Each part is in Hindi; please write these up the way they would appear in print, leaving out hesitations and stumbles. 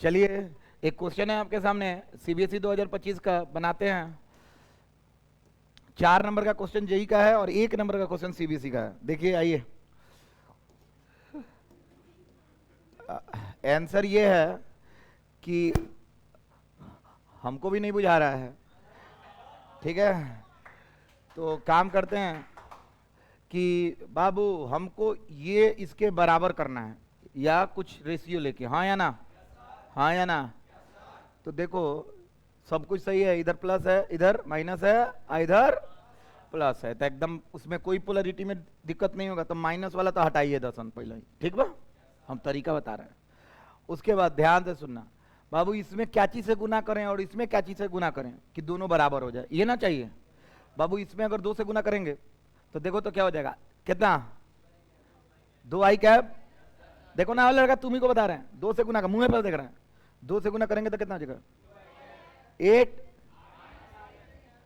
चलिए, एक क्वेश्चन है आपके सामने, सीबीएसई 2025 का, बनाते हैं। 4 नंबर का क्वेश्चन जेई का है और 1 नंबर का क्वेश्चन सीबीएसई का है। देखिए, आइए। आंसर ये है कि हमको भी नहीं बुझा रहा है, ठीक है। तो काम करते हैं कि बाबू हमको ये इसके बराबर करना है या कुछ रेशियो लेके, हाँ या ना, हाँ या ना। तो देखो, सब कुछ सही है, इधर प्लस है, इधर माइनस है, इधर प्लस है, तो एकदम उसमें कोई पोलरिटी में दिक्कत नहीं होगा। तो माइनस वाला तो हटाइए दर्शन पहले ही, ठीक बा। हम तरीका बता रहे हैं। उसके बाद ध्यान से सुनना बाबू, इसमें क्या चीज से गुना करें और इसमें क्या चीज से गुना करें कि दोनों बराबर हो जाए, ये ना चाहिए बाबू। इसमें अगर 2 से गुना करेंगे तो देखो तो क्या हो जाएगा, कितना, 2i कैप। देखो ना लड़का, तुम ही को बता रहे हैं, 2 से गुना का, मुंह पर देख रहे हैं। 2 से गुना करेंगे तो कितना हो जाएगा, 8,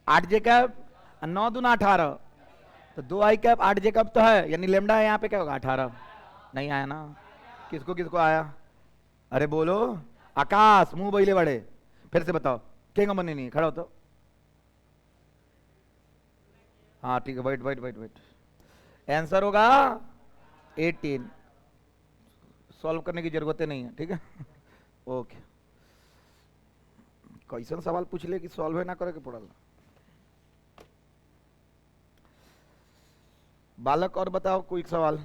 8j कैप, 9 दूना 18। तो 2i कैप 8j कैप तो है, यानी लेमडा है यहाँ पे, क्या होगा 18। नहीं आया ना, किसको किसको आया, अरे बोलो। आकाश, मुंह बैले बड़े, फिर से बताओ, क्या बने नहीं, खड़ा हो तो। हाँ ठीक है, wait wait wait wait. Answer होगा 18। सॉल्व करने की जरूरत नहीं है, ठीक है। ओके, कैसन सवाल पूछ ले कि सॉल्व है ना करे के पड़ल। बालक और बताओ कोई सवाल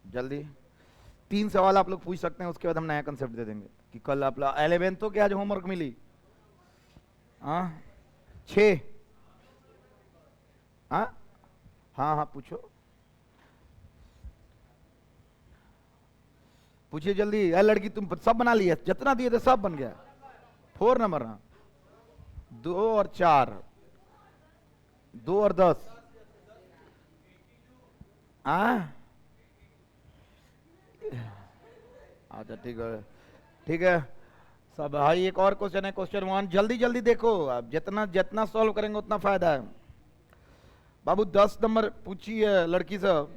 जल्दी। 3 सवाल आप लोग पूछ सकते हैं, उसके बाद हम नया कंसेप्ट दे देंगे कि कल आप 11th के आज होमवर्क मिली। हाँ 6। हाँ हाँ हाँ पूछो, पूछिए जल्दी। यार लड़की, तुम सब बना लिया, जितना दिए थे सब बन गया। 4 नंबर ना, 2 और 4, 2 और 10। अच्छा ठीक है, ठीक है। सब भाई, एक और क्वेश्चन है, क्वेश्चन 1, जल्दी जल्दी देखो। आप जितना जितना सॉल्व करेंगे उतना फायदा है। बाबू 10 नंबर पूछिए लड़की सब।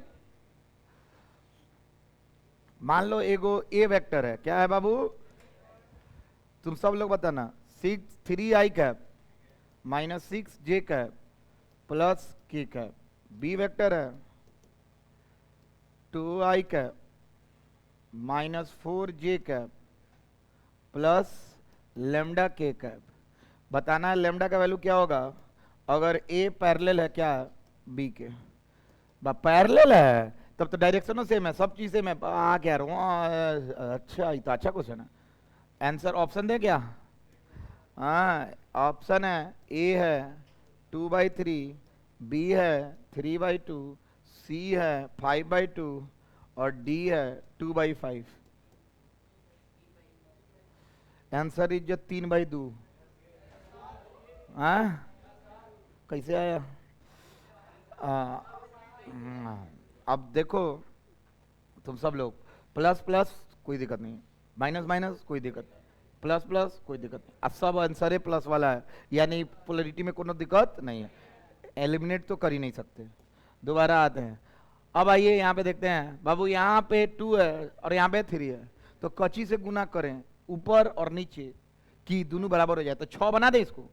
मान लो एगो ए वेक्टर है, क्या है बाबू, तुम सब लोग बताना। 3i cap -6j cap +k cap. B vector है 2i cap -4j cap +λk cap. बताना है लेमडा का वैल्यू क्या होगा अगर ए पैरेलल है क्या, बी के। पैरेलल है तब तो डायरेक्शनों सेम है, सब चीज सेम है। कह रहा हूँ, अच्छा ये तो अच्छा क्वेश्चन है। आंसर ऑप्शन दे क्या, हाँ ऑप्शन है, ए है 2/3, बी है 3/2, सी है 5/2 और डी है 2/5। Answer is 3/2। हाँ कैसे आया। आ, अब देखो तुम सब लोग, प्लस प्लस कोई दिक्कत नहीं, माइनस माइनस कोई दिक्कत, प्लस प्लस कोई दिक्कत नहीं। अब सब आंसर प्लस वाला है, यानी पोलरिटी में कोई दिक्कत नहीं है। एलिमिनेट तो कर ही नहीं सकते। दोबारा आते हैं। अब आइए यहाँ पे देखते हैं बाबू, यहाँ पे 2 है और यहाँ पे 3 है, तो कची से गुना करें ऊपर और नीचे कि दोनों बराबर हो जाए, तो 6 बना दे इसको।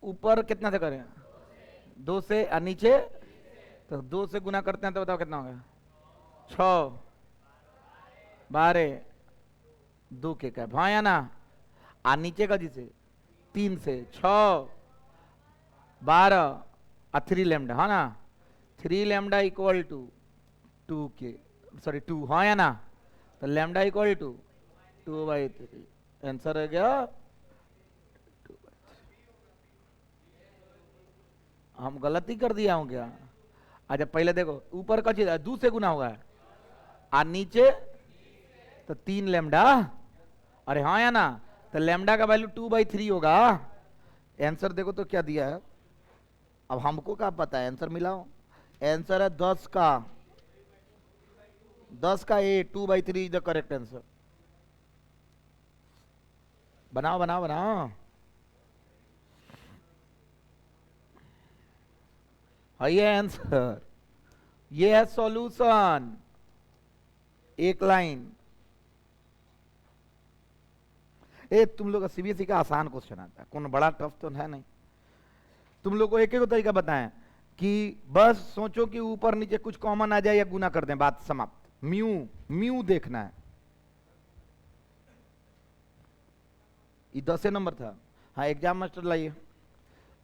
ऊपर कितना से करें, 2 से, और नीचे तो 2 से गुना करते हैं तो बताओ कितना होगा, 6 12 2k कैप, हाँ या ना। आ नीचे का जिसे 3 से 6 12 और 3 लैम्डा, हाँ ना। 3 lambda equal to 2k, sorry 2, हाँ या ना। तो लैम्डा इक्वल टू 2/3। आंसर हो गया 2/3। हम गलती कर दिया हूं क्या। अच्छा पहले देखो, ऊपर का चीज 2 से गुना हुआ है और नीचे तो 3 लैम्डा, अरे हाँ या ना। तो लैम्डा का वैल्यू 2/3 होगा। आंसर देखो तो क्या दिया है, अब हमको क्या पता है, आंसर मिलाओ। आंसर है 10 का ए, 2/3 इज द करेक्ट आंसर। बनाओ बनाओ बनाओ, ये आंसर, ये है सॉल्यूशन। एक लाइन। ए तुम लोग सीबीएसई का आसान क्वेश्चन आता है, कौन बड़ा टफ तो है नहीं। तुम लोग को एक एक तरीका बताएं कि बस सोचो कि ऊपर नीचे कुछ कॉमन आ जाए या गुना कर दें, बात समाप्त। म्यू, म्यू देखना है। ये 10 नंबर था। हाँ एग्जाम मास्टर लाइए।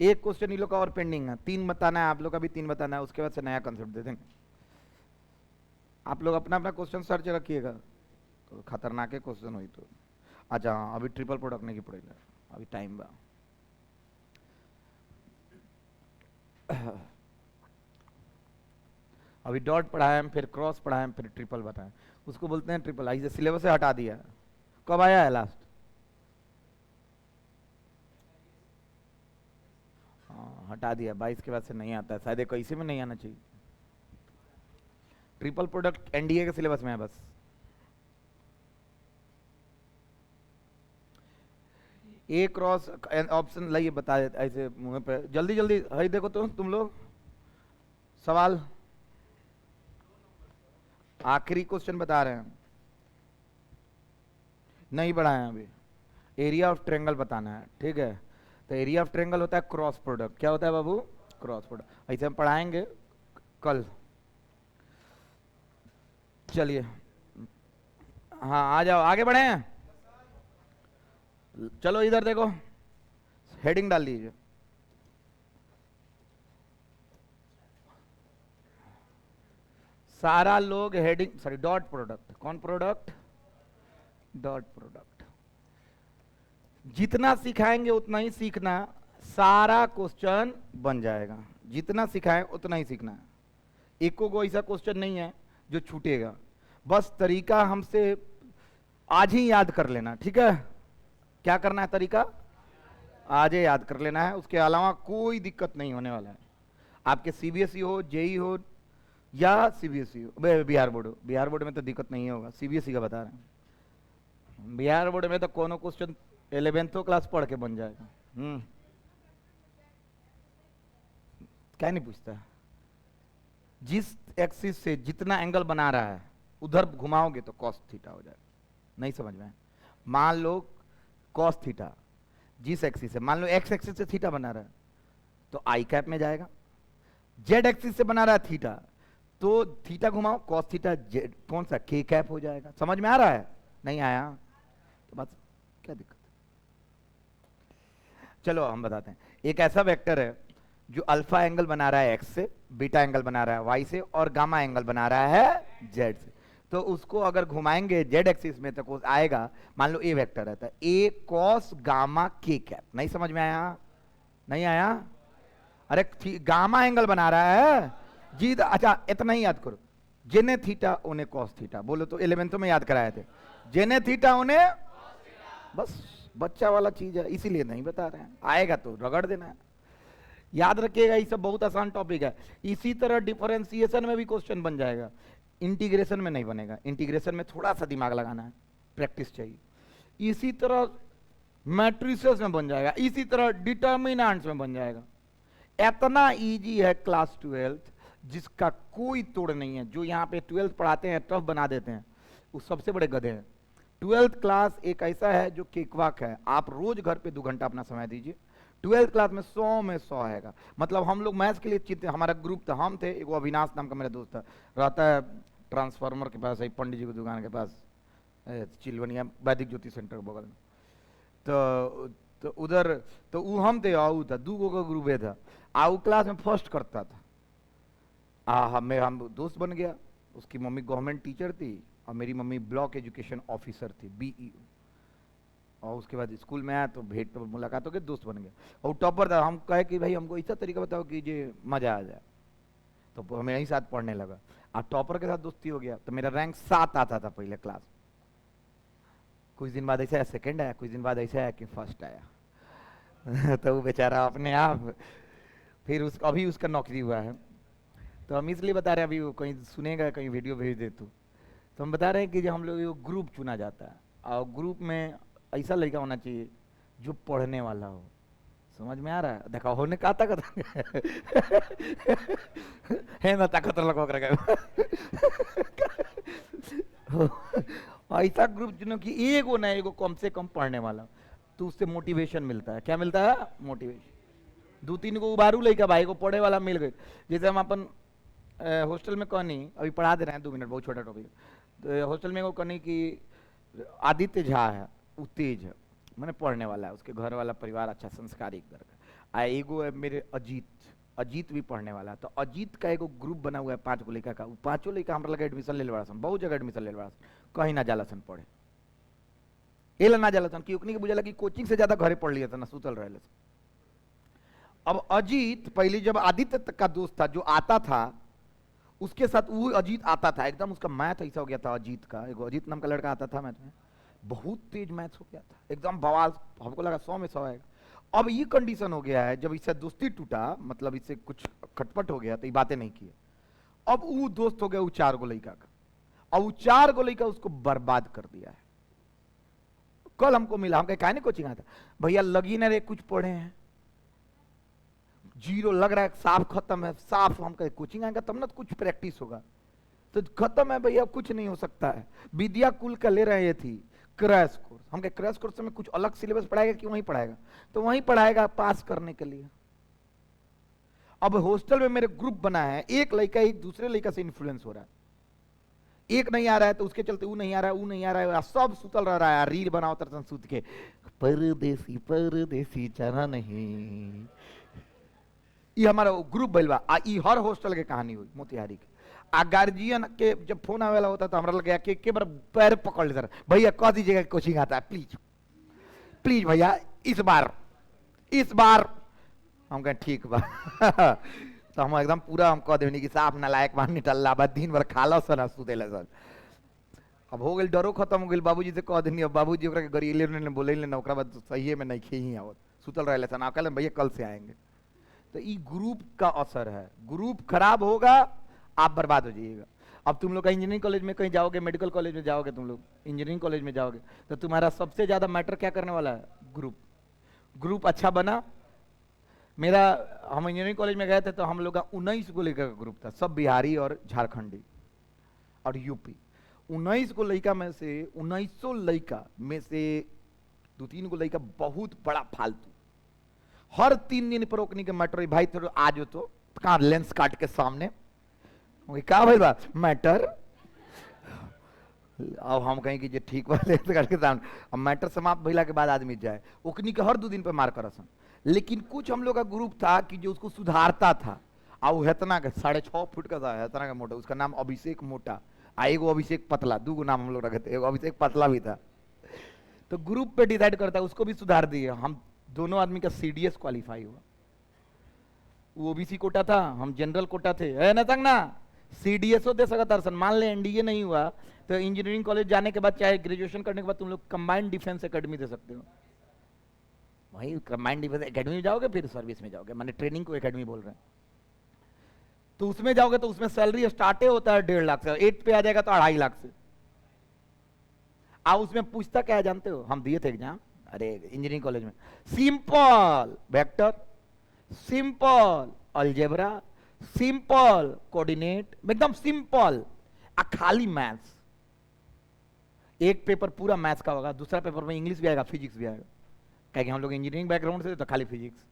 एक क्वेश्चन इन लोग का और पेंडिंग है, 3 बताना है आप लोग का भी, 3 बताना है, उसके बाद से नया कंसेप्ट दे देंगे। आप लोग अपना अपना क्वेश्चन सर्च रखिएगा, तो खतरनाक है क्वेश्चन हुई तो। अच्छा हाँ, अभी ट्रिपल प्रोडक्ट नहीं की पड़ेगा, अभी टाइम बा। अभी डॉट पढ़ाए हम, फिर क्रॉस पढ़ाए हम, फिर ट्रिपल बताएं, उसको बोलते हैं ट्रिपल। आई से सिलेबस से हटा दिया। कब आया है लास्ट? हाँ हटा दिया, 22 के बाद से नहीं आता है शायद, 21 में नहीं आना चाहिए। ट्रिपल प्रोडक्ट एनडीए के सिलेबस में है बस। ए क्रॉस ऑप्शन लाइए, बता देते ऐसे मुंह पे, जल्दी जल्दी है। देखो तो तुम लोग सवाल, आखिरी क्वेश्चन बता रहे हैं, नहीं बढ़ाए हैं अभी। एरिया ऑफ ट्रायंगल बताना है, ठीक है। तो एरिया ऑफ ट्रायंगल होता है क्रॉस प्रोडक्ट। क्या होता है बाबू? Cross product. ऐसे हम पढ़ाएंगे कल। चलिए हाँ आ जाओ, आगे बढ़े। चलो इधर देखो, हेडिंग डाल दीजिए। सारा लोग हेडिंग, सॉरी डॉट प्रोडक्ट। कौन प्रोडक्ट? Dot product. जितना सिखाएंगे उतना ही सीखना, सारा क्वेश्चन बन जाएगा। जितना सिखाएं उतना ही सीखना है। एको को ऐसा क्वेश्चन नहीं है जो छूटेगा। बस तरीका हमसे आज ही याद कर लेना, ठीक है। क्या करना है? तरीका आज ही याद कर लेना है, उसके अलावा कोई दिक्कत नहीं होने वाला है। आपके सीबीएसई हो, जेई हो या सीबीएसई हो, बिहार बोर्ड हो। बिहार बोर्ड में तो दिक्कत नहीं होगा, सीबीएसई का बता रहे हैं। बिहार बोर्ड में तो कोनो क्वेश्चन 11th क्लास पढ़ के बन जाएगा। क्या नहीं पूछता? जिस एक्सिस से जितना एंगल बना रहा है उधर घुमाओगे तो कॉस थीटा हो जाएगा। नहीं समझ में? मान लो कॉस थीटा जिस एक्सिस से, मान लो एक्स एक्सिस से थीटा बना रहा है तो आई कैप में जाएगा। जेड एक्सिस से बना रहा है थीटा, तो थीटा घुमाओ कॉस थीटा जेड, कौन सा? के कैप हो जाएगा। समझ में आ रहा है? नहीं आया तो बस क्या दिक्कत? चलो हम बताते हैं। एक ऐसा वेक्टर है जो अल्फा एंगल बना रहा है एक्स से, बीटा एंगल बना रहा है वाई से, और गामा एंगल बना रहा है जेड से। तो उसको अगर घुमाएंगे जेड एक्सिस में तो आएगा, मान लो ए वेक्टर है तो ए कॉस गामा के कैप। नहीं समझ में आया? नहीं आया? अरे गामा एंगल बना रहा है जी। अच्छा इतना ही याद करो, जेने थीटा ओने कॉस थीटा। बोलो तो 11th में याद कराए थे, जेने थीटा ओने, बस बच्चा वाला चीज है इसीलिए नहीं बता रहे हैं, आएगा तो रगड़ देना है। याद रखिएगा ये सब बहुत आसान टॉपिक है। इसी तरह डिफरेंशिएशन में भी क्वेश्चन बन जाएगा, इंटीग्रेशन में नहीं बनेगा। इंटीग्रेशन में थोड़ा सा दिमाग लगाना है, प्रैक्टिस चाहिए। इसी तरह मैट्रिसेस में बन जाएगा, इसी तरह डिटर्मिनेंट्स में बन जाएगा। इतना इजी है क्लास 12th, जिसका कोई तोड़ नहीं है। जो यहाँ पे 12th पढ़ाते हैं टफ बना देते हैं, वो सबसे बड़े गधे हैं। 12th क्लास एक ऐसा है जो केकवाक है। आप रोज घर पे 2 घंटा अपना समय दीजिए। 12th क्लास में 100 में 100 आएगा। मतलब हम लोग मैथ्स के लिए चिंतित, हमारा ग्रुप था, हम थे, एक अविनाश नाम का मेरा दोस्त था, रहता है ट्रांसफार्मर के पास, पंडित जी की दुकान के पास, चिलवनिया वैदिक ज्योति सेंटर के बगल में। तो उधर तो वो हम थे, आऊ था, 2 गो का ग्रुप था। आऊ क्लास में फर्स्ट करता था। हम दोस्त बन गया। उसकी मम्मी गवर्नमेंट टीचर थी और मेरी मम्मी ब्लॉक एजुकेशन ऑफिसर थी, बीईओ। और उसके बाद स्कूल में आया तो भेंट तो मुलाकात हो गई, दोस्त बन गया। और टॉपर था। हम कहे कि भाई हमको ऐसा तरीका बताओ कि ये मजा आ जाए, तो हमें यही साथ पढ़ने लगा। और टॉपर के साथ दोस्ती हो गया तो मेरा रैंक 7 आता था पहले क्लास। कुछ दिन बाद ऐसा सेकंड आया, कुछ दिन बाद ऐसा आया कि फर्स्ट आया। तो वो बेचारा अपने आप, फिर अभी उसका नौकरी हुआ है। तो हम इसलिए बता रहे हैं, अभी वो कहीं सुनेगा, कहीं वीडियो भेज दे तो हम बता रहे हैं कि जब हम लोग ग्रुप चुना जाता है, और ग्रुप में ऐसा लड़का होना चाहिए जो पढ़ने वाला हो। समझ में आ रहा है? देखा होने का ताकत है ना, ताकत लगा ऐसा ग्रुप चुनो कि एगो ना एगो कम से कम पढ़ने वाला, तो उससे मोटिवेशन मिलता है। क्या मिलता है? मोटिवेशन। 2-3 को उबारू लइका भाई को पढ़े वाला मिल गए। जैसे हम अपन हॉस्टल में कहनी, अभी पढ़ा दे रहे हैं 2 मिनट, बहुत छोटा टॉपिक। तो हॉस्टल में वो कहनी कि आदित्य झा है, वो तेज है, मैंने पढ़ने वाला है, उसके घर वाला परिवार अच्छा संस्कारी घर का। एगो है मेरे अजीत, अजीत भी पढ़ने वाला है। तो अजीत का एगो ग्रुप बना हुआ है 5 गो लड़का का, वो 5 लड़का हमरा लगे एडमिशन ले बड़ा सन, बहुत जगह एडमिशन ले बड़ा सन, कहीं ना जाला सन पढ़े। एला ना जाला सन कि उकनी के बुझाला कि कोचिंग से ज्यादा घरे पढ़ लिया था ना, सुतल रहे सन। अब अजीत पहले जब आदित्य का दोस्त था जो आता था, उसके साथ वो अजीत आता था, एकदम उसका मैथ ऐसा हो गया था अजीत का, एगो अजीत नाम का लड़का आता था मैथ में, बहुत तेज मैथ हो गया था, एकदम बवाल, हमको लगा 100 में 100 आएगा। अब ये कंडीशन हो गया है, जब इससे दोस्ती टूटा, मतलब इससे कुछ खटपट हो गया तो ये बातें नहीं की। अब वो दोस्त हो गया वो 4 गो लड़का का, और वो 4 गो लड़का उसको बर्बाद कर दिया है। कल हमको मिला, हम कहे कोचिंग आया था, भैया लगी ना रे कुछ पढ़े हैं, 0 लग रहा है, साफ खत्म है, साफ। हम कहे कोचिंग आएगा तब ना तो कुछ प्रैक्टिस होगा, तो खत्म है भैया, कुछ नहीं हो सकता है। विद्या कुल का ले रहे ये थी क्रैश कोर्स, हम कहे क्रैश कोर्स में कुछ अलग सिलेबस पढ़ाएगा कि वहीं पढ़ाएगा? तो वहीं पढ़ाएगा पास करने के लिए। अब हॉस्टल में मेरे ग्रुप बना है, एक लड़का एक दूसरे लड़का से इन्फ्लुएंस हो रहा है, एक नहीं आ रहा है तो उसके चलते वो नहीं आ रहा है, वो नहीं आ रहा है, सब सुतल रह रहा है, रील बनाओ तरसन सूत के, परदेसी परदेसी चना नहीं। ये हमारा ग्रुप भइलबा। ई हर हॉस्टल के कहानी हुई मोतिहारी की। आ गार्जियन के जब फोन आवेला होता तो हमरा लगे कि के बार पैर पकड़ लेता, भैया कह दीजिएगा कोचिंग आता है प्लीज प्लीज भैया, इस बार। हम कहें ठीक बा तो हम एकदम पूरा हम कह देनी कि साफ नालायक मान निटल्ला बा, दिन भर खाला सना सुतेला सर। अब हो गई, डरो खत्म हो गई, बाबूजी से कह देनी। अब बाबूजी ओकरा के गरिले ने बोले ना, ओकरा बाद सही में नहीं खे ही आवत, सुतल रहले सन। कल भैया कल से आएंगे। तो ये ग्रुप का असर है, ग्रुप खराब होगा आप बर्बाद हो जाइएगा। अब तुम लोग का इंजीनियरिंग कॉलेज में कहीं जाओगे, मेडिकल कॉलेज में जाओगे, तुम लोग इंजीनियरिंग कॉलेज में जाओगे, तो तुम्हारा सबसे ज्यादा मैटर क्या करने वाला है? ग्रुप। ग्रुप अच्छा बना। मेरा, हम इंजीनियरिंग कॉलेज में गए थे तो हम लोग का 19 को लड़का का ग्रुप था, सब बिहारी और झारखंडी और यूपी। 19 को लड़का में से 1900 लड़का में से 2-3 को लड़का बहुत बड़ा फालतू, हर 3 दिन पर ओकनी के मैटर, भाई थोड़ा आज हो तो कहाँ लेंस काट के सामने क्या भाई बा मैटर। अब हम कहें कि जे ठीक बा लेंस काट के सामने, अब मैटर समाप्त भइला के बाद आदमी जाए, ओकनी के हर 2 दिन पे मार करसन। लेकिन कुछ हम लोग का ग्रुप था कि जो उसको सुधारता था, और हेतना का 6.5 फुट का था, हेतना का मोटा, उसका नाम अभिषेक मोटा, एगो अभिषेक पतला, 2 गो नाम हम लोग रखे थे, एगो अभिषेक पतला भी था। तो ग्रुप पे डिसाइड करता, उसको भी सुधार दिए। हम दोनों आदमी का CDS क्वालिफाई हुआ, वो ओबीसी कोटा था, हम जनरल कोटा थे, है ना तंग ना, CDS दे सकता था। मान ले NDA नहीं हुआ तो इंजीनियरिंग कॉलेज जाने के बाद, चाहे ग्रेजुएशन करने के बाद तुम लोग कंबाइंड डिफेंस एकेडमी दे सकते हो। वही कंबाइंड डिफेंस एकेडमी में जाओगे, फिर सर्विस में जाओगे, माने ट्रेनिंग को एकेडमी बोल रहे हैं। तो उसमें जाओगे तो उसमें सैलरी स्टार्ट होता है 1.5 लाख से, 8 पे आ जाएगा तो 2.5 लाख से। उसमें पूछता क्या है जानते हो? हम दिए थे एग्जाम, अरे इंजीनियरिंग कॉलेज में, simple vector, simple algebra, simple coordinate, एकदम सिंपल, खाली मैथ्स। एक पेपर पूरा मैथ्स का होगा, दूसरा पेपर में इंग्लिश भी आएगा, फिजिक्स भी आएगा, क्या हम लोग इंजीनियरिंग बैकग्राउंड से तो खाली फिजिक्स,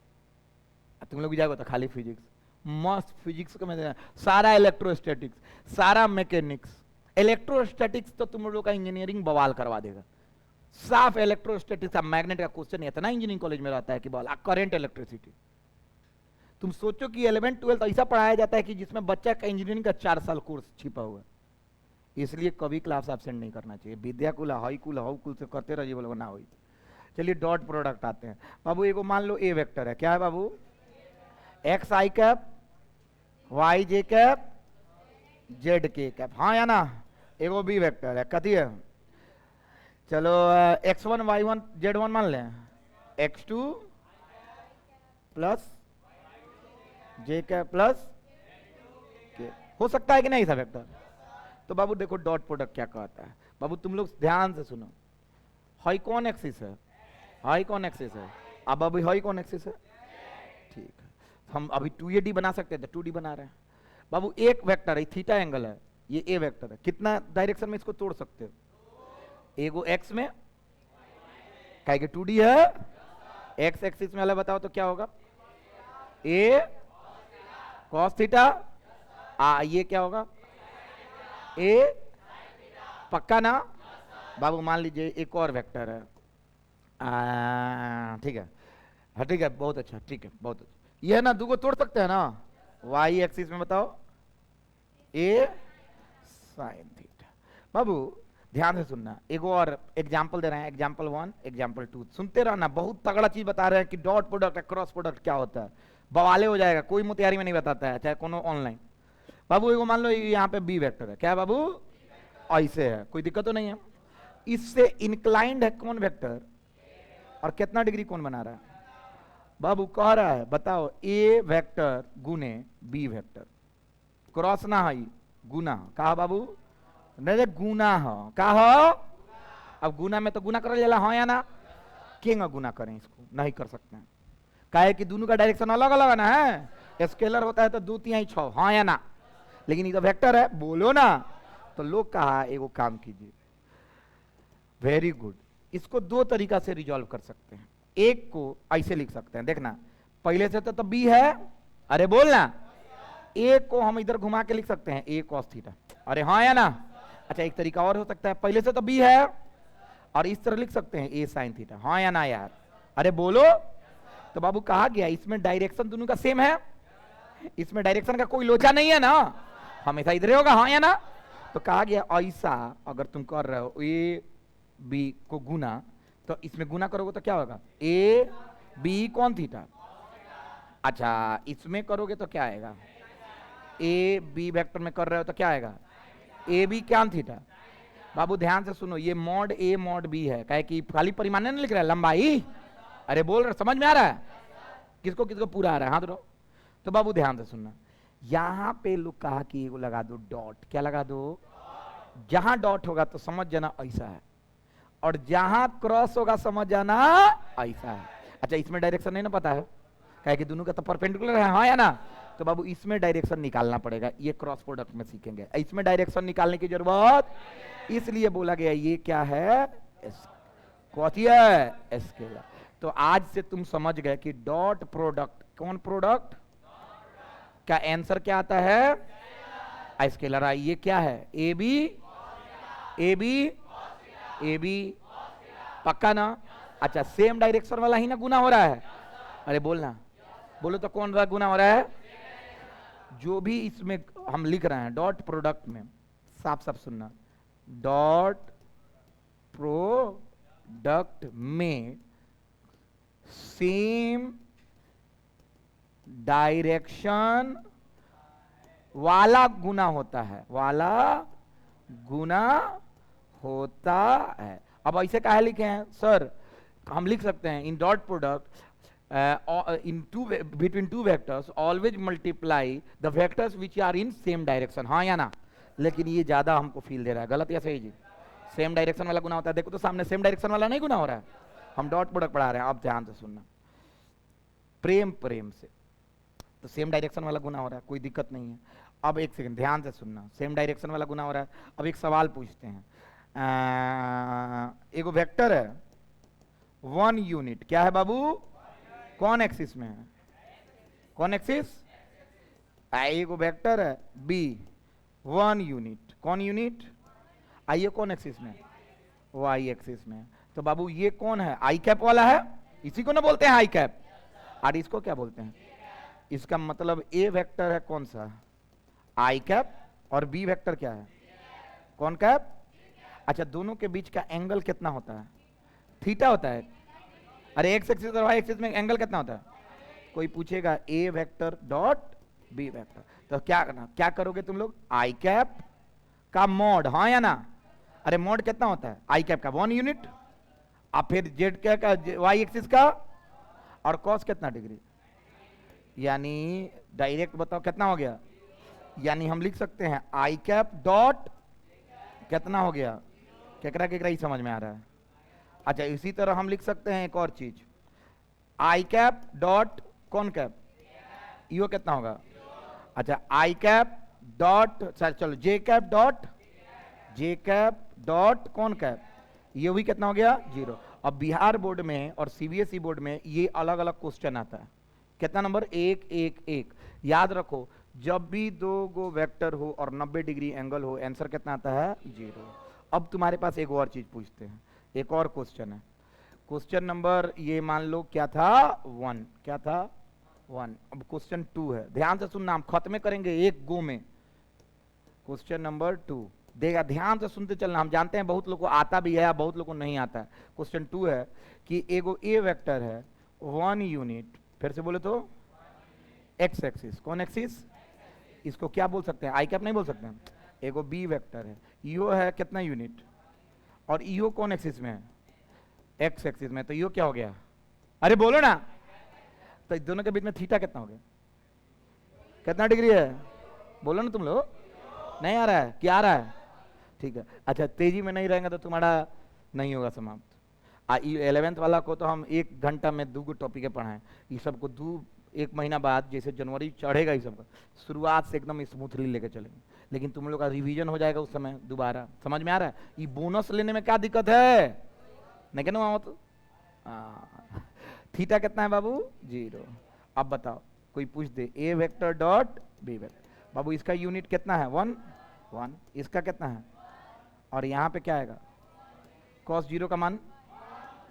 तुम लोग भी जाओगे तो खाली फिजिक्स, मस्त फिजिक्स का मैं सारा इलेक्ट्रोस्टैटिक्स, सारा मैकेनिक्स। इलेक्ट्रोस्टैटिक्स तो तुम लोग का इंजीनियरिंग बवाल करवा देगा, साफ इलेक्ट्रोस्टैटिक्स का मैग्नेट का क्वेश्चन इतना इंजीनियरिंग कॉलेज में रहता है कि बवाल। करंट इलेक्ट्रिसिटी, तुम सोचो कि 11th 12th ऐसा पढ़ाया जाता है कि जिसमें बच्चा का इंजीनियरिंग का 4 साल कोर्स छिपा हुआ है। इसलिए कभी क्लास एब्सेंट नहीं करना चाहिए। विद्या कुल हाई कुल हाउ कुल से करते रहिए, बोलो ना हुई। चलिए डॉट प्रोडक्ट आते हैं। बाबू एगो मान लो ए वेक्टर है, क्या है बाबू? एक्स आई कैप, वाई जे कैप, जेड के कैप, हाँ या ना? एगो बी वेक्टर है, कथी है? चलो x1 y1 z1 मान लें, x2 प्लस जे कैप प्लस के, हो सकता है कि नहीं था वेक्टर? तो बाबू देखो डॉट प्रोडक्ट क्या कहता है। बाबू तुम लोग ध्यान से सुनो, हाई कौन एक्सिस है? हाई कौन एक्सिस है? अब अभी हाई कौन एक्सिस है? ठीक है, हम अभी 2AD बना सकते थे, 2D बना रहे हैं। बाबू एक वेक्टर है, थीटा एंगल है, ये ए वेक्टर है, कितना डायरेक्शन में इसको तोड़ सकते हो? एगो एक्स में, क्या कि 2D है, एक्स एक्सिस में अलग बताओ तो क्या होगा, ए कॉस थीटा, ये क्या होगा, ए, पक्का ना बाबू। मान लीजिए एक और वेक्टर है, ठीक है, हाँ ठीक है, बहुत अच्छा, ठीक है, बहुत अच्छा। ये है ना, दो को तोड़ सकते हैं ना, वाई एक्सिस में बताओ, ए साइन थीटा। बाबू ध्यान से सुनना, एक और एग्जाम्पल दे रहे हैं, एग्जाम्पल 1 एग्जाम्पल 2, सुनते रहना, बहुत तगड़ा चीज बता रहे हैं कि डॉट प्रोडक्ट क्रॉस प्रोडक्ट क्या होता है, बवाले हो जाएगा, कोई मोतिहारी में नहीं बताता है, चाहे कोनो ऑनलाइन। बाबू एगो मान लो यहाँ पे बी वेक्टर है, क्या है बाबू, ऐसे है, कोई दिक्कत तो नहीं है। इससे इंक्लाइंड है कौन वेक्टर, और कितना डिग्री कौन बना रहा है बाबू, कह रहा है बताओ, ए वेक्टर गुने बी वेक्टर, क्रॉस ना है गुना, कहा बाबू, नहीं गुना हो, का हो, अब गुना में तो गुना कर लेला, हाँ या ना, क्यों गुना करें इसको, नहीं कर सकते हैं, काहे कि दोनों का डायरेक्शन अलग अलग है ना, है स्केलर होता है तो 2 3 6, हाँ या ना, लेकिन ये तो वेक्टर है, बोलो ना। तो लोग कहा एगो काम कीजिए, वेरी गुड, इसको दो तरीका से रिजॉल्व कर सकते हैं, एक को ऐसे लिख सकते हैं, देखना पहले से तो बी है, अरे बोलना, एक को हम इधर घुमा के लिख सकते हैं, ए कॉस थीटा, अरे हाँ या ना। अच्छा एक तरीका और हो सकता है, पहले से तो बी है और इस तरह लिख सकते हैं ए साइन थीटा, हाँ या ना यार, अरे बोलो। तो बाबू कहा गया इसमें डायरेक्शन दोनों का सेम है, इसमें डायरेक्शन का कोई लोचा नहीं है ना, हमेशा इधर होगा, हाँ या ना। तो कहा गया ऐसा अगर तुम कर रहे हो ए बी को गुना, तो इसमें गुना करोगे तो क्या होगा, ए बी कौन थीटा, अच्छा इसमें करोगे तो क्या आएगा, ए बी वेक्टर में कर रहे हो तो क्या आएगा, ए बी क्या थीटा। बाबू ध्यान से सुनो, ये मॉड ए मॉड बी है, कहे कि खाली परिमाण नहीं लिख रहा है, लंबाई, अरे बोल रहे, समझ में आ रहा है, किसको किसको पूरा आ रहा है, हाथ उठाओ। तो बाबू ध्यान से सुनना, यहां पे लोग कहा कि एगो लगा दो डॉट, क्या लगा दो, जहां डॉट होगा तो समझ जाना ऐसा है, और जहां क्रॉस होगा समझ जाना ऐसा है। अच्छा इसमें डायरेक्शन नहीं ना पता है, कहे कि दोनों का तो परपेंडिकुलर है, हाँ या ना। तो बाबू इसमें डायरेक्शन निकालना पड़ेगा, ये क्रॉस प्रोडक्ट में सीखेंगे, इसमें डायरेक्शन निकालने की जरूरत, इसलिए बोला गया ये क्या है, स्केलर। तो आज से तुम समझ गए कि डॉट प्रोडक्ट कौन प्रोडक्ट का आंसर क्या आता है, स्केलर। आई ये क्या है, A B, A B, A B, पक्का ना। अच्छा सेम डायरेक्शन वाला ही ना गुना हो रहा है, अरे बोलना, बोलो तो कौन सा गुना हो रहा है, जो भी इसमें हम लिख रहे हैं डॉट प्रोडक्ट में, साफ साफ सुनना, डॉट प्रोडक्ट में सेम डायरेक्शन वाला गुना होता है, वाला गुना होता है। अब ऐसे काहे लिखे हैं सर, हम लिख सकते हैं in dot product in two between two vectors always multiply the vectors which are in same direction, हाँ या ना। लेकिन ये ज्यादा हमको फील दे रहा है, गलत या सही जी, सेम डायरेक्शन वाला गुना होता है, देखो तो सामने सेम डायरेक्शन वाला नहीं गुना हो रहा है, हम डॉट प्रोडक्ट पढ़ा रहे हैं। अब ध्यान से सुनना, प्रेम प्रेम से, तो सेम डायरेक्शन वाला गुना हो रहा है, कोई दिक्कत नहीं है। अब एक सेकंड ध्यान से सुनना, सेम डायरेक्शन वाला गुना हो रहा है, अब एक सवाल पूछते हैं, एगो वेक्टर है 1 यूनिट, क्या है बाबू, कौन एक्सिस में है, कौन एक्सिस, एगो वेक्टर है बी 1 यूनिट, कौन यूनिट, आइए कौन एक्सिस में, वाई एक्सिस में। तो बाबू ये कौन है, आई कैप वाला है, इसी को ना बोलते हैं आई कैप, और इसको क्या बोलते हैं, इसका मतलब ए वेक्टर है कौन सा, आई कैप, और बी वेक्टर क्या है, कौन कैप। अच्छा दोनों के बीच का एंगल कितना होता है, थीटा होता है, अरे एक्स एक्सिस और वाई एक्सिस में एंगल कितना होता है, कोई पूछेगा ए वेक्टर डॉट बी वेक्टर, तो क्या करना, क्या करोगे तुम लोग, आई कैप का मॉड, हाँ या ना, अरे मॉड कितना होता है, आई कैप का 1 यूनिट, अब फिर जेड क्या का वाई एक्सिस का, और कॉस कितना डिग्री, यानी डायरेक्ट बताओ कितना हो गया, यानी हम लिख सकते हैं आई कैप डॉट कितना हो गया, केकरा केकरा ही समझ में आ रहा है। अच्छा इसी तरह हम लिख सकते हैं एक और चीज, आई कैप डॉट कौन कैप, यो कितना होगा, अच्छा आई कैप डॉट, चलो जे कैप डॉट कौन कैप, ये भी कितना हो गया 0। अब बिहार बोर्ड में और सीबीएसई बोर्ड में ये अलग अलग क्वेश्चन आता है। कितना नंबर 1 1 1। याद रखो जब भी दो गो वेक्टर हो और 90 डिग्री एंगल हो आंसर कितना आता है 0। अब तुम्हारे पास एक और चीज पूछते हैं, एक और क्वेश्चन है। क्वेश्चन नंबर ये मान लो क्या था 1, क्या था 1। अब क्वेश्चन 2 है, ध्यान से सुनना, हम खत्म करेंगे एक गो में। क्वेश्चन नंबर 2 देगा, ध्यान से सुनते चलना। हम जानते हैं बहुत लोग को आता भी है, बहुत लोग को नहीं आता है। क्वेश्चन 2 है कि एगो ए वेक्टर है 1 यूनिट, फिर से बोले तो एक्स एक्सिस। कौन एक्सिस? इसको क्या बोल सकते हैं, आई कैप नहीं बोल सकते हैं। एगो बी वेक्टर है, ईओ है कितना यूनिट, और ईओ कौन एक्सिस में है, एक्स एक्सिस में। तो ईओ क्या हो गया, अरे बोलो ना। तो दोनों के बीच में थीटा कितना हो गया, कितना डिग्री है, बोलो ना तुम लोग। नहीं आ रहा है, क्या आ रहा है? ठीक है, अच्छा तेजी में नहीं रहेंगे तो तुम्हारा नहीं होगा समाप्त। 11th वाला को तो हम 1 घंटा में 2 टॉपिक पढ़ाएं, ये सबको 1 महीना बाद जैसे जनवरी चढ़ेगा ये सब शुरुआत से एकदम स्मूथली लेके चलेंगे, लेकिन तुम लोग का रिवीजन हो जाएगा उस समय दोबारा। समझ में आ रहा है? ये बोनस लेने में क्या दिक्कत है, नहीं कहना वहां तो। थीटा कितना है बाबू 0। अब बताओ कोई पूछ दे ए वेक्टर डॉट बी वेक्टर, बाबू इसका यूनिट कितना है 1 1, इसका कितना है, और यहाँ पे क्या आएगा cos 0 का मान,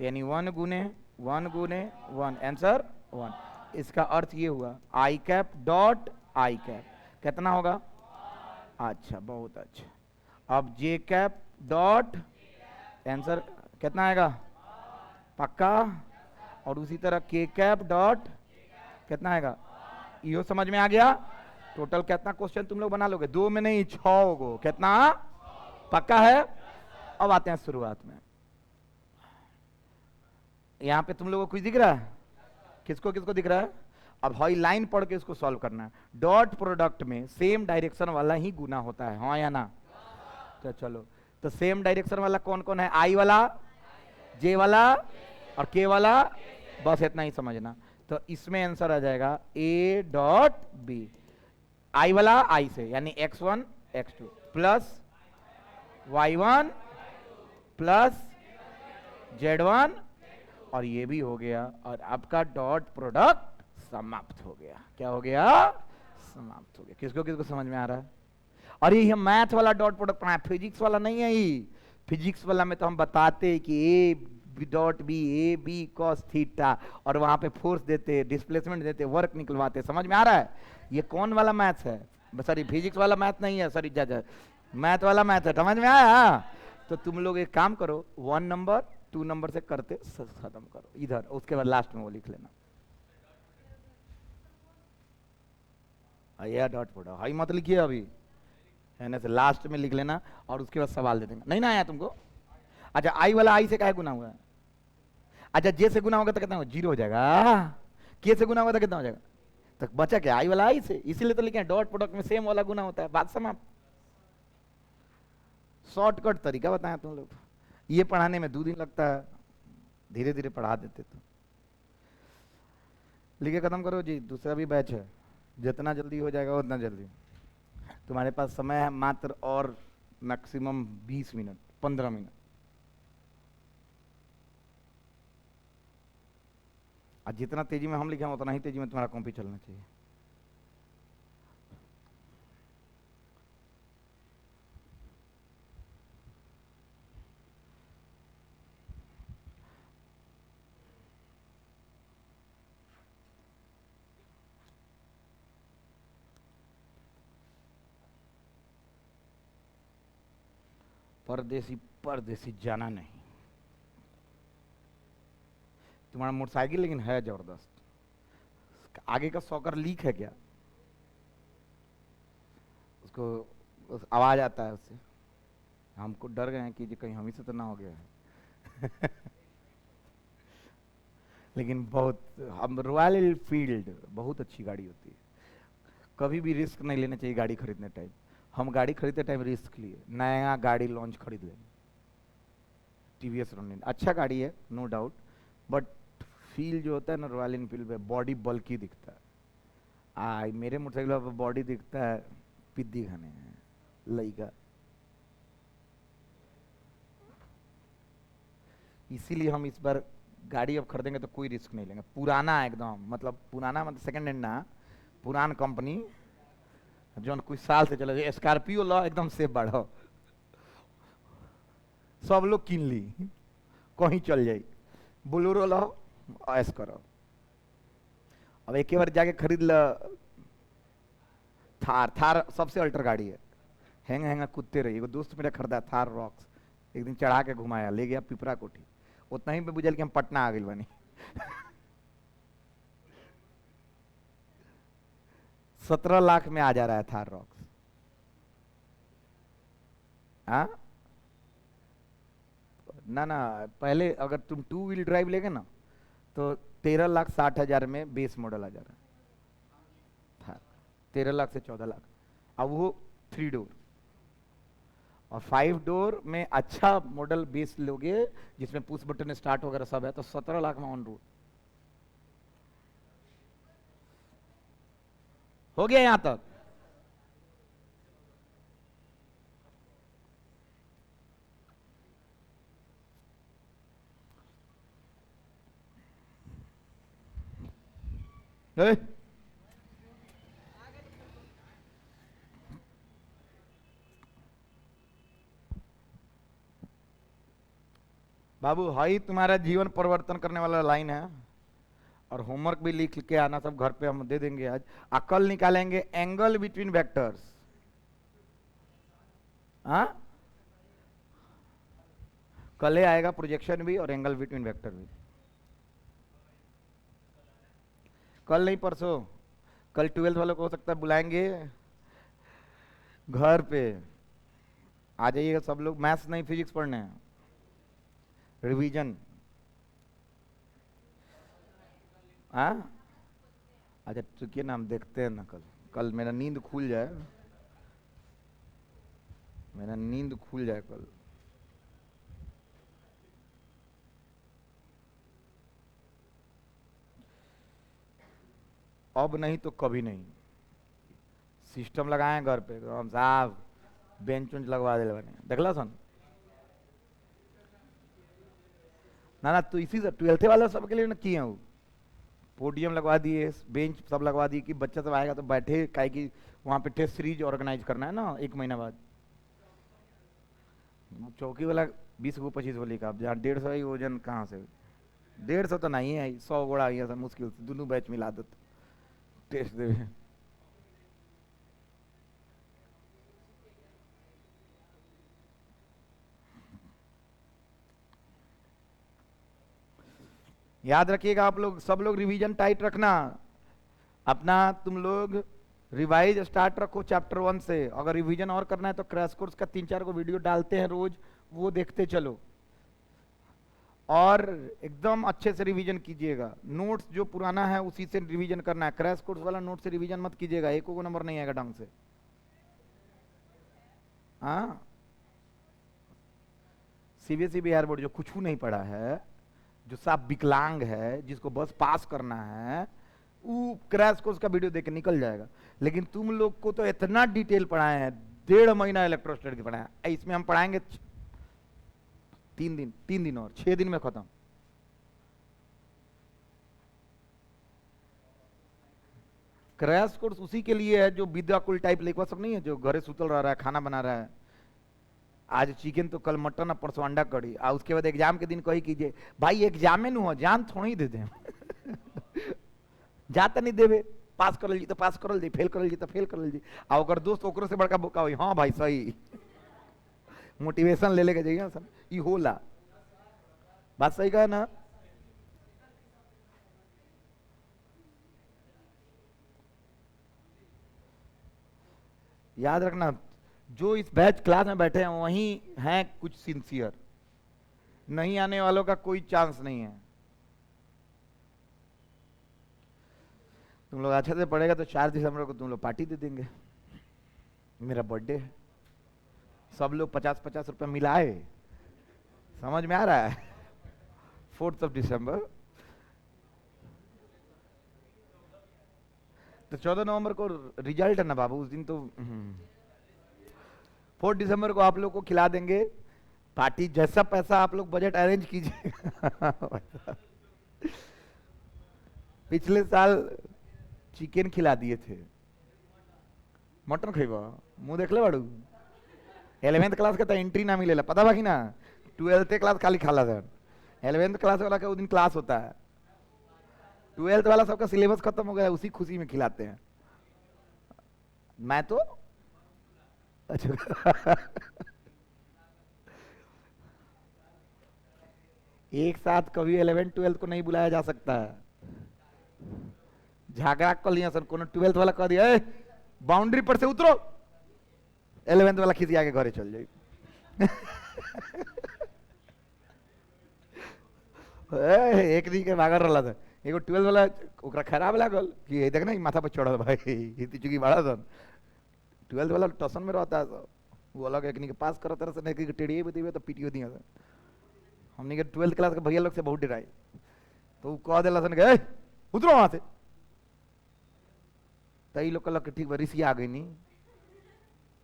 यानी 1 गुने 1 गुने 1, आंसर 1। इसका अर्थ ये हुआ आई कैप डॉट आई कैप कितना होगा, अच्छा बहुत अच्छा। अब जे कैप डॉट आंसर कितना आएगा, पक्का। और उसी तरह के कैप डॉट कितना आएगा, यो समझ में आ गया। टोटल कितना क्वेश्चन तुम लोग बना लोगे, 2 में नहीं 6 गो, कितना पक्का है। अब आते हैं शुरुआत में, यहां पे तुम लोगों को कुछ दिख रहा है, किसको किसको दिख रहा है। अब हाई लाइन पढ़ के इसको सॉल्व करना है। डॉट प्रोडक्ट में सेम डायरेक्शन वाला ही गुना होता है, हाँ या ना। तो चलो, तो सेम डायरेक्शन वाला कौन कौन है, आई वाला, जे वाला और के वाला, बस इतना ही समझना। तो इसमें आंसर आ जाएगा ए डॉट बी, आई वाला आई से यानी x1 x2 plus y1 plus z1, और ये भी हो गया, और आपका डॉट प्रोडक्ट समाप्त हो गया। क्या हो गया, समाप्त हो गया। किसको किसको समझ में आ रहा है? अरे ये मैथ वाला डॉट प्रोडक्ट पढ़ाया, फिजिक्स वाला नहीं है ये। फिजिक्स वाला में तो हम बताते हैं कि A dot B A B cos theta, और वहां पे फोर्स देते, डिस्प्लेसमेंट देते, वर्क निकलवाते। समझ में आ रहा है? ये कौन वाला मैथ है, सॉरी फिजिक्स वाला मैथ नहीं है, सॉरी मैथ वाला मैथ है। समझ में आया? तो तुम लोग एक काम करो, 1 नंबर 2 नंबर से करते खत्म करो इधर, उसके बाद लास्ट में वो लिख लेना। यह डॉट प्रोडक्ट हाई मत लिखिए अभी, है से लास्ट में लिख लेना, और उसके बाद सवाल दे देंगे। नहीं ना आया तुमको? अच्छा आई वाला आई से क्या गुना हुआ है, अच्छा जे से गुना होगा तो कितना होगा, 0 हो जाएगा। के से गुना होगा तो कितना हो जाएगा, तो बचा क्या, आई वाला आई से। इसीलिए तो लिखे डॉट प्रोडक्ट में सेम वाला गुना होता है, बात समाप्त। शॉर्टकट तरीका बताया तुम लोग, ये पढ़ाने में 2 दिन लगता है, धीरे धीरे पढ़ा देते। तो लिखे खत्म करो जी, दूसरा भी बैच है, जितना जल्दी हो जाएगा उतना जल्दी। तुम्हारे पास समय है मात्र और मैक्सिमम 20 मिनट 15 मिनट। और जितना तेजी में हम लिखे उतना ही तेजी में तुम्हारा कॉपी चलना चाहिए। परदेसी परदेसी जाना नहीं। तुम्हारा मोटरसाइकिल लेकिन है जबरदस्त, आगे का सॉकर लीक है क्या, उसको आवाज आता है उससे, हमको डर गए हैं कि जी कहीं हम ही से तो ना हो गया है। लेकिन बहुत, हम रॉयल एनफील्ड बहुत अच्छी गाड़ी होती है, कभी भी रिस्क नहीं लेना चाहिए गाड़ी खरीदने टाइम। हम गाड़ी खरीदते टाइम रिस्क लिए, नया गाड़ी लॉन्च खरीद लें, टीवीएस रोनिन अच्छा गाड़ी है नो डाउट, बट फील जो होता है ना रॉयल एनफील्ड में, बॉडी बल्की दिखता है। मेरे मोटरसाइकिल पर बॉडी दिखता है पिद्दी खाने लई का। इसीलिए हम इस बार गाड़ी अब खरीदेंगे तो कोई रिस्क नहीं लेंगे, पुराना एकदम, मतलब पुराना मतलब सेकंड हैंड ना, पुरान कंपनी जो कुछ साल से चले। स्कॉर्पियो लो एकदम सेफ बढ़ो, सब लोग किन ली, कहीं चल जाई। बोलेरो लो, ऐस करो। अब एक बार जाके खरीद लो थार। थार सबसे अल्टर गाड़ी है, हैंग हैंग कूदते रही। एगो दोस्त मेरा खरीदा थार रॉक्स, एक दिन चढ़ा के घुमाया, ले गया पिपरा कोठी, उतना ही पे बुझल कि हम पटना आ गए बनी। 17 लाख में आ जा रहा है थार रॉक्स। हाँ ना ना, पहले अगर तुम 2 व्हील ड्राइव लेगे ना तो 13,60,000 में बेस मॉडल आ जा रहा है थार। 13 लाख से 14 लाख। अब वो 3 डोर और 5 डोर में अच्छा मॉडल बेस लोगे जिसमें पुश बटन स्टार्ट वगैरह सब है तो 17 लाख में ऑन रोड हो गया यहां तक। ए? बाबू हाई तुम्हारा जीवन परिवर्तन करने वाला लाइन है, और होमवर्क भी लिख के आना, सब घर पे हम दे देंगे आज। अकल निकालेंगे एंगल बिटवीन वेक्टर्स। हाँ कल आएगा प्रोजेक्शन भी और एंगल बिटवीन वेक्टर भी। कल नहीं परसों, कल 12th वालों को हो सकता है बुलाएंगे घर पे, आ जाइएगा सब लोग। मैथ्स नहीं फिजिक्स पढ़ने हैं, रिवीजन। हाँ अच्छा चुकिए ना, हम देखते हैं ना कल। कल मेरा नींद खुल जाए, मेरा नींद खुल जाए कल। अब नहीं तो कभी नहीं। सिस्टम लगाए घर पे हम साहब, बेंच उंच लगवा दे बने, देखला सन ना ना। तो इसी से 12th वाला सबके लिए ना किए हैं, पोडियम लगवा दिए, बेंच सब लगवा दिए कि बच्चा सब आएगा तो बैठे, काहे कि वहाँ पे टेस्ट सीरीज ऑर्गेनाइज करना है ना 1 महीना बाद। चौकी वाला 20 को 25 को का, अब जहाँ 150 ही वजन कहाँ से, 150 तो नहीं है, 100 गोड़ा आई है मुश्किल से, दोनों बैच मिला दो टेस्ट दे। याद रखिएगा आप लोग, सब लोग रिवीजन टाइट रखना अपना। तुम लोग रिवाइज स्टार्ट रखो चैप्टर 1 से। अगर रिवीजन और करना है तो क्रैश कोर्स का 3-4 को वीडियो डालते हैं रोज, वो देखते चलो और एकदम अच्छे से रिवीजन कीजिएगा। नोट्स जो पुराना है उसी से रिवीजन करना है, क्रैश कोर्स वाला नोट से रिवीजन मत कीजिएगा, एक को नंबर नहीं आएगा ढंग से। हाँ सीबीएसई बिहार बोर्ड जो कुछ नहीं पढ़ा है, जो साफ विकलांग है, जिसको बस पास करना है, वो क्रैश कोर्स का वीडियो देख के निकल जाएगा। लेकिन तुम लोग को तो इतना डिटेल पढ़ाए हैं, 1.5 महीना इलेक्ट्रोस्टैटिक पढ़ाया, इसमें हम पढ़ाएंगे 3 दिन और 6 दिन में खत्म। क्रैश कोर्स उसी के लिए है जो विद्याकुल टाइप लेखवा सब नहीं है, जो घरे सुतल रह रहा है, खाना बना रहा है, आज चिकन तो कल मटन और परसों अंडा कड़ी, और उसके बाद एग्जाम के दिन कही कीजिए भाई एग्जाम में हो जान थोड़ा ही दे दे। जाता नहीं देवे, पास करल जी तो पास करल जी, फेल करल जी तो फेल करल जी, और ओकर दोस्त ओकरो से बड़का बोका हुई, हाँ भाई सही। मोटिवेशन ले लेके जाइए सब, ये होला बात सही कहा ना। याद रखना जो इस बैच क्लास में बैठे हैं वही हैं कुछ सिंसियर, नहीं आने वालों का कोई चांस नहीं है। तुम लोग अच्छे से पढ़ेगा तो 4 दिसंबर को तुम लोग पार्टी दे देंगे, मेरा बर्थडे है। सब लोग 50-50 रुपये मिलाए, समझ में आ रहा है। 4 दिसंबर तो 14 नवंबर को रिजल्ट है ना बाबू, उस दिन तो 4 दिसंबर को आप लोग को खिला देंगे पार्टी जैसा पैसा आप लोग बजट अरेंज कीजिए। पिछले साल चिकन खिला दिए थे, मटन खेबा मुंह देख ले बाड़ू। 11th क्लास का तो एंट्री ना मिलेला, पता बाकी ना। 12th क्लास खाली खाला सर, 11th क्लास वाला का वो दिन क्लास होता है। 12th वाला सबका सिलेबस खत्म हो गया, उसी खुशी में खिलाते हैं। मैं तो अच्छा एक साथ कभी 11th 12th को नहीं बुलाया जा सकता है। झगड़ा कर लिया सर, कोनो 12th वाला कह दिया बाउंड्री पर से उतरो, 11th वाला खिसी आके घरे चल जाए। एक दिन के भागर रहा था, एगो 12th वाला ओकरा खराब लागल कि ये देख ना माथा पर चढ़ल भाई, हिती चुकी बड़ा सन। 12th वाला टसन में रहता है सब, वो अलग एक के पास करत तरह से नहीं कि टेढ़िए भी दिए तो पीटियो दिया था। हमने के 12th क्लास के भैया लोग से बहुत डराई, तो वो कह दिला सन के उतरो वहां से। तई लोग कहलक ठीक बा, ऋषि आ गई नी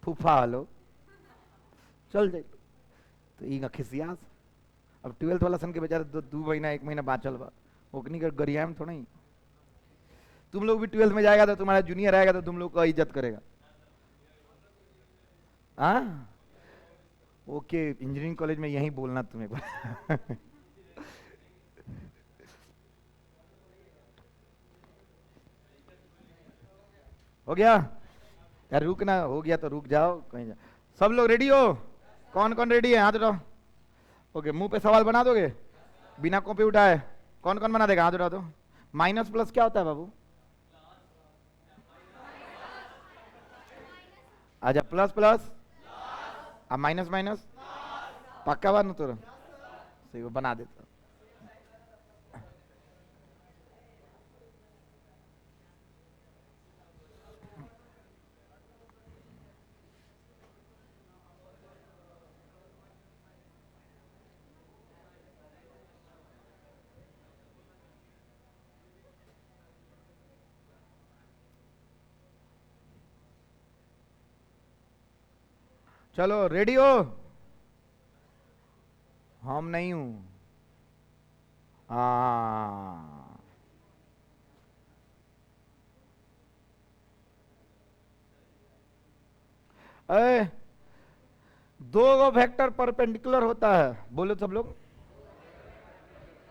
फूफा हलो चल जाए, तो ई खिसियास। अब 12th वाला सन के बेचारे 2 महीना 1 महीना बाँचल बा, ओकनी के गरियाम थोड़ा ही। तुम लोग भी 12th में जाएगा तो तुम्हारा जूनियर आएगा तो तुम लोग का इज्जत करेगा। हाँ ओके, इंजीनियरिंग कॉलेज में यही बोलना तुम्हें। हो गया यार, रुकना हो गया तो रुक जाओ कहीं जा। सब लोग रेडी हो? कौन कौन रेडी है हाथ उठाओ। ओके, मुंह पे सवाल बना दोगे बिना कॉपी उठाए? कौन कौन बना देगा हाथ उठा दो। माइनस प्लस क्या होता है बाबू? अच्छा, प्लस प्लस अब माइनस माइनस, पक्का बात ना तो सही, वो बना देता। चलो रेडी हो? हम नहीं हूं। हाँ अरे, 2 गो वेक्टर परपेंडिकुलर होता है, बोलो सब लोग।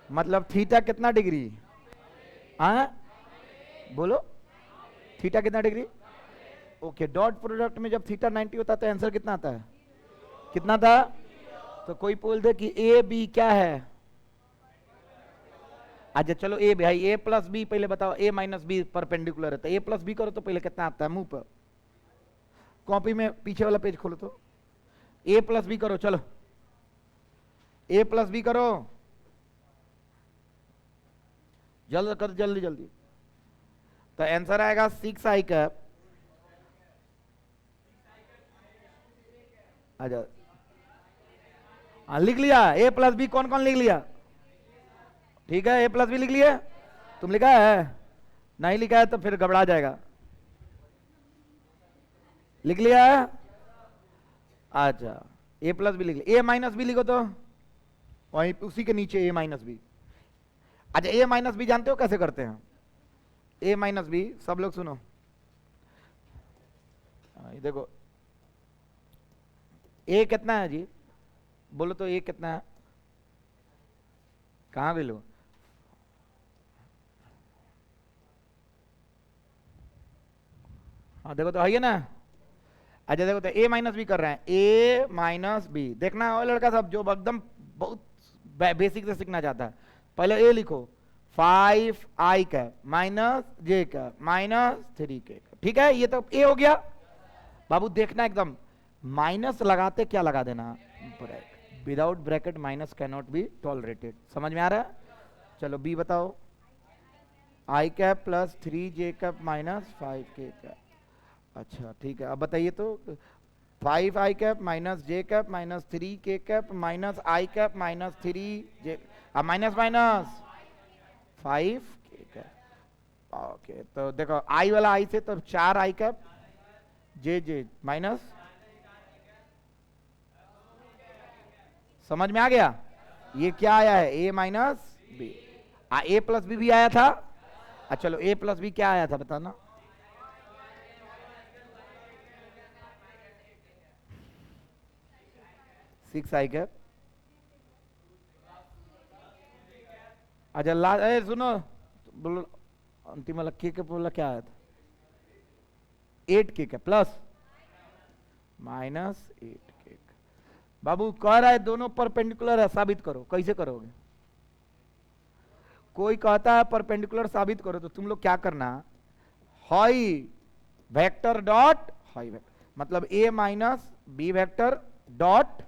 मतलब थीटा कितना डिग्री? हाँ बोलो, थीटा कितना डिग्री? ओके, डॉट प्रोडक्ट में जब थीटा 90 होता है तो आंसर कितना आता है? कितना था? तो कोई बोल दे कि ए बी क्या है? अच्छा चलो ए भाई, ए प्लस बी पहले बताओ, ए माइनस बी परपेंडिकुलर है तो ए प्लस बी करो तो पहले कितना आता है मुंह पर? कॉपी में पीछे वाला पेज खोलो तो ए प्लस बी करो, चलो ए प्लस बी करो, जल्द कर, जल्दी जल्दी। तो आंसर आएगा 6 आई कैप। अच्छा लिख लिया ए प्लस बी, कौन कौन लिख लिया? ठीक है, ए प्लस बी लिख लिया। तुम लिखा है? नहीं लिखा है तो फिर घबरा जाएगा। लिख लिया है? अच्छा, ए प्लस बी लिख लिया। ए माइनस बी लिखो तो वहीं उसी के नीचे ए माइनस बी। अच्छा, ए माइनस बी जानते हो कैसे करते हैं? ए माइनस बी सब लोग सुनो, ये देखो ए कितना है जी? बोलो तो ए कितना है? कहां भी लो? हाँ देखो तो है ना। अच्छा देखो तो ए माइनस बी कर रहे हैं, ए माइनस बी। देखना और लड़का सब जो एकदम बहुत बेसिक से सीखना चाहता है, पहले ए लिखो 5 आई कैप माइनस जे कैप माइनस 3 के। ठीक है, ये तो ए हो गया। बाबू देखना एकदम, माइनस लगाते क्या लगा देना, bracket. Without bracket minus can not be tolerated. समझ में आ रहा है? चलो बी बताओ, आई कैप प्लस 3 जे कैप माइनस 5 के कैप। अच्छा ठीक है, अब बताइए तो 5 आई कैप माइनस जे कैप माइनस 3 के कैप माइनस आई कैप माइनस 3 जे, अब माइनस माइनस 5 के कैप। ओके, तो देखो आई वाला आई से तो 4 आई कैप, जे जे माइनस समझ में आ गया? ये क्या आया है? ए माइनस बी। ए प्लस बी भी आया था। अच्छा चलो ए प्लस बी क्या आया था बताना। सिक्स आई कैप। अच्छा लास्ट सुनो बोलो अंतिम वाला के कैप बोला क्या आया था? 8 के कैप प्लस माइनस 8 के। बाबू कह रहा है दोनों परपेंडिकुलर है, साबित करो। कैसे करोगे? कोई कहता है परपेंडिकुलर साबित करो, तो तुम लोग क्या करना, i vector dot i vector, मतलब A minus B vector dot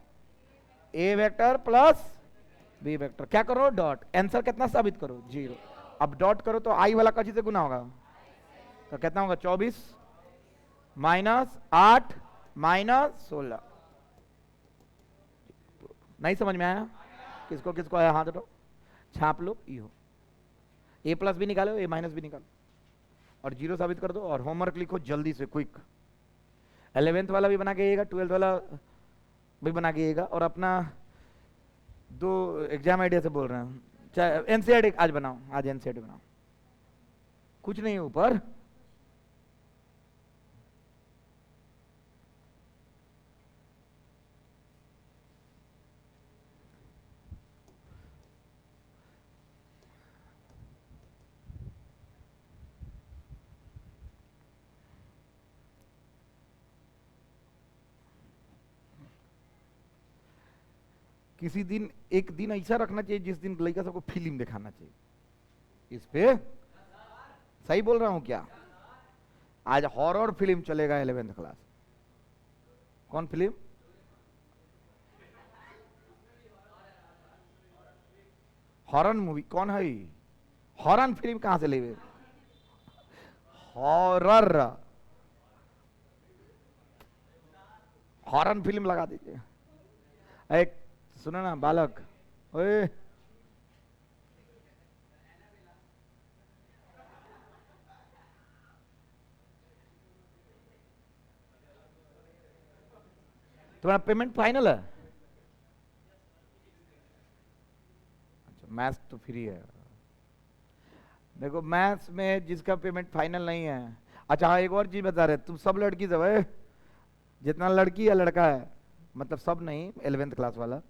A vector plus B vector. क्या करो? डॉट। आंसर कितना साबित करो? 0। अब डॉट करो तो आई वाला कची से गुना होगा, तो कितना होगा? 24 माइनस 8 माइनस 16। नहीं समझ में आया? किसको किसको आया हाथ उठाओ, छाप लो। ये हो ए प्लस भी निकालो, ए माइनस भी निकालो और 0 साबित कर दो। और होमवर्क लिखो जल्दी से, क्विक। 11th वाला भी बना के आइएगा, 12th वाला भी बना के आइएगा। और अपना 2 एग्जाम आइडिया से बोल रहे हैं, चाहे एनसीईआरटी आज बनाओ, आज एनसीईआरटी बनाओ। कुछ नहीं है ऊपर। किसी दिन एक दिन ऐसा रखना चाहिए जिस दिन लड़का सबको फिल्म दिखाना चाहिए। इस पे सही बोल रहा हूं क्या? आज हॉरर फिल्म चलेगा 11th क्लास। कौन फिल्म? Horror movie. कौन है? हॉरर फिल्म कहां से ले? हॉरर हॉरर फिल्म लगा दीजिए। एक सुनो ना बालक, ओए तुम्हारा पेमेंट फाइनल है? अच्छा मैथ्स तो फ्री है। देखो मैथ्स में जिसका पेमेंट फाइनल नहीं है। अच्छा हाँ एक और चीज बता रहे, तुम सब लड़की सब है, जितना लड़की या लड़का है, मतलब सब नहीं, 11th क्लास वाला,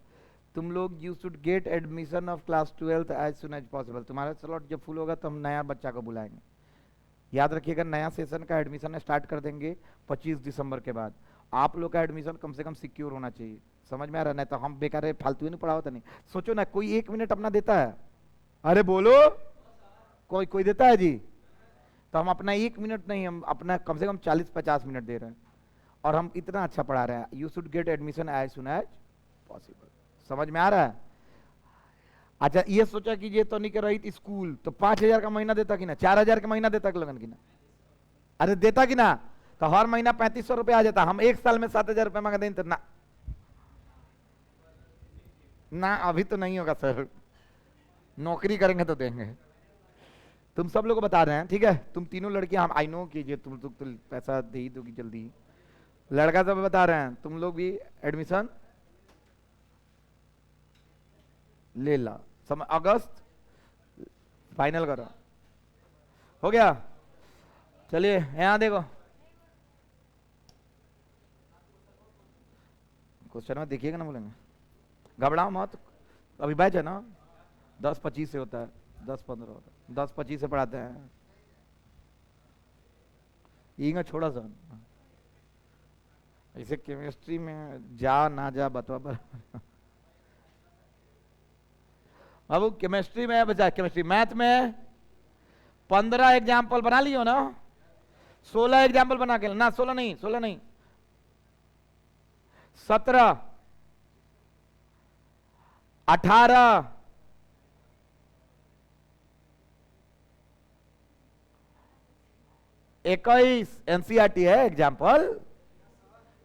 तुम लोग you should get admission of class 12th as soon as possible. तुम्हारा स्लॉट जब फुल होगा तो हम नया बच्चा को बुलाएंगे। याद रखिएगा नया सेशन का एडमिशन स्टार्ट कर देंगे 25 दिसंबर के बाद। आप लोग का एडमिशन कम से कम सिक्योर होना चाहिए। समझ में आ रहा? नहीं तो हम बेकार फालतू नहीं पढ़ा होता। नहीं सोचो ना, कोई 1 मिनट अपना देता है? अरे बोलो, कोई कोई देता है जी? तो हम अपना 1 मिनट नहीं, हम अपना कम से कम 40-50 मिनट दे रहे हैं। और हम इतना अच्छा पढ़ा रहे हैं। You should get admission as soon as possible. समझ में आ रहा है? अच्छा ये सोचा कि ये तो नहीं कर रही थी स्कूल, तो 5,000 का महीना देता कि ना, 4,000 का महीना देता कि लगन की ना? अरे देता कि ना? तो हर महीना 3500 रुपया आ जाता। हम 1 साल में 7,000 रुपया मांगा दें तो ना, ना अभी तो नहीं होगा सर, नौकरी करेंगे तो देंगे। तुम सब लोग को बता रहे हैं, ठीक है? तुम तीनों लड़कियां, हम आई नो कीजिए, तुम पैसा दे ही दोगी जल्दी। लड़का सब बता रहे हैं, तुम लोग भी एडमिशन ले ला। समय अगस्त फाइनल करो। हो गया? चलिए यहां देखो, क्वेश्चन में देखिएगा ना, बोलेंगे घबराओ मत। अभी बैच है ना, 10-25 से होता है, 10-15 होता है, 10-25 से पढ़ाते हैं। ये छोड़ा सा ऐसे केमिस्ट्री में जा ना जा बतवा पर। अब केमिस्ट्री में बचा, केमिस्ट्री मैथ में 15 एग्जाम्पल बना लियो ना, 16 एग्जाम्पल बना के ना, 16 नहीं, 16 नहीं, 17, 18, 21 एनसीईआरटी है एग्जाम्पल,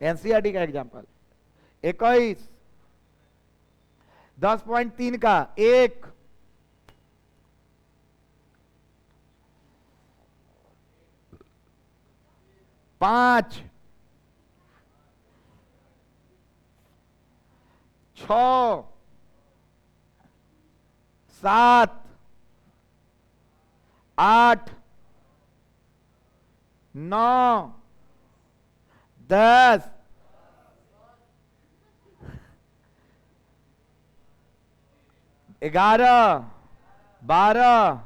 एनसीईआरटी का एग्जाम्पल 21, 10.3 का 1, 5, 6, 7, 8, 9, 10, 11, 12,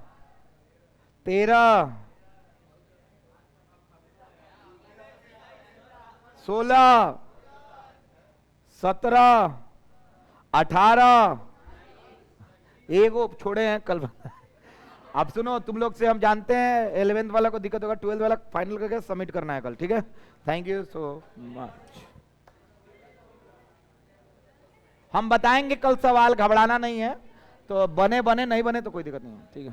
13, 16, 17, 18, एक वो छोड़े हैं कल। अब सुनो, तुम लोग से हम जानते हैं 11th वाला को दिक्कत होगा, 12th वाला फाइनल करके सबमिट करना है कल, ठीक है। Thank you so much. हम बताएंगे कल सवाल, घबराना नहीं है। तो बने बने, नहीं बने तो कोई दिक्कत नहीं है, ठीक है।